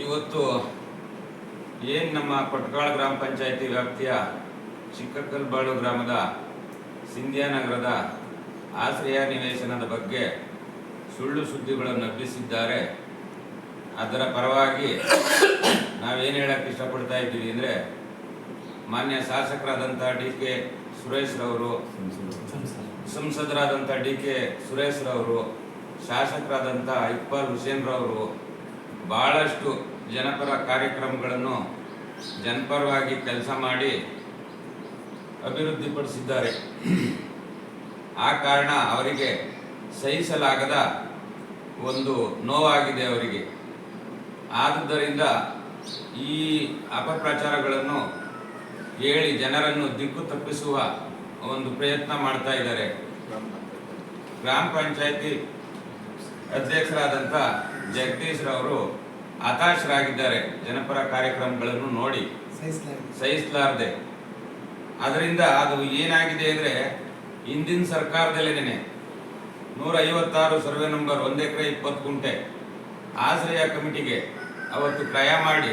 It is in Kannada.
ಇವತ್ತು ಏನು ನಮ್ಮ ಕೊಟ್ಕಾಳ ಗ್ರಾಮ ಪಂಚಾಯಿತಿ ವ್ಯಾಪ್ತಿಯ ಚಿಕ್ಕಕಲ್ಬಾಳು ಗ್ರಾಮದ ಸಿಂಧ್ಯಾ ನಗರದ ಆಶ್ರಯ ನಿವೇಶನದ ಬಗ್ಗೆ ಸುಳ್ಳು ಸುದ್ದಿಗಳನ್ನು ಹಬ್ಬಿಸಿದ್ದಾರೆ. ಅದರ ಪರವಾಗಿ ನಾವೇನು ಹೇಳಕ್ಕೆ ಇಷ್ಟಪಡ್ತಾ ಇದ್ದೀವಿ ಅಂದರೆ, ಮಾನ್ಯ ಶಾಸಕರಾದಂಥ DK ಸುರೇಶ್ರವರು, ಸಂಸದರಾದಂಥ DK ಸುರೇಶ್ರವರು, ಶಾಸಕರಾದಂಥ ಇಕ್ಬಾಲ್ ಹುಸೇನ್ರವರು ಭಾಳಷ್ಟು ಜನಪರ ಕಾರ್ಯಕ್ರಮಗಳನ್ನು ಜನಪರವಾಗಿ ಕೆಲಸ ಮಾಡಿ ಅಭಿವೃದ್ಧಿಪಡಿಸಿದ್ದಾರೆ. ಆ ಕಾರಣ ಅವರಿಗೆ ಸಹಿಸಲಾಗದ ಒಂದು ನೋವಾಗಿದೆ ಅವರಿಗೆ. ಆದುದರಿಂದ ಈ ಅಪಪ್ರಚಾರಗಳನ್ನು ಹೇಳಿ ಜನರನ್ನು ದಿಕ್ಕು ತಪ್ಪಿಸುವ ಒಂದು ಪ್ರಯತ್ನ ಮಾಡ್ತಾ ಇದ್ದಾರೆ. ಗ್ರಾಮ ಪಂಚಾಯಿತಿ ಅಧ್ಯಕ್ಷರಾದಂಥ ಜಗದೀಶ್ ರವರು ಹತಾಶರಾಗಿದ್ದಾರೆ ಜನಪರ ಕಾರ್ಯಕ್ರಮಗಳನ್ನು ನೋಡಿ ಸಹಿಸಲಾರದೆ. ಅದರಿಂದ ಅದು ಏನಾಗಿದೆ ಅಂದರೆ, ಹಿಂದಿನ ಸರ್ಕಾರದಲ್ಲೇನೆ 156 ಸರ್ವೆ ನಂಬರ್ 1 ಎಕರೆ 20 ಗುಂಟೆ ಆಶ್ರಯ ಕಮಿಟಿಗೆ ಅವತ್ತು ಕ್ರಯ ಮಾಡಿ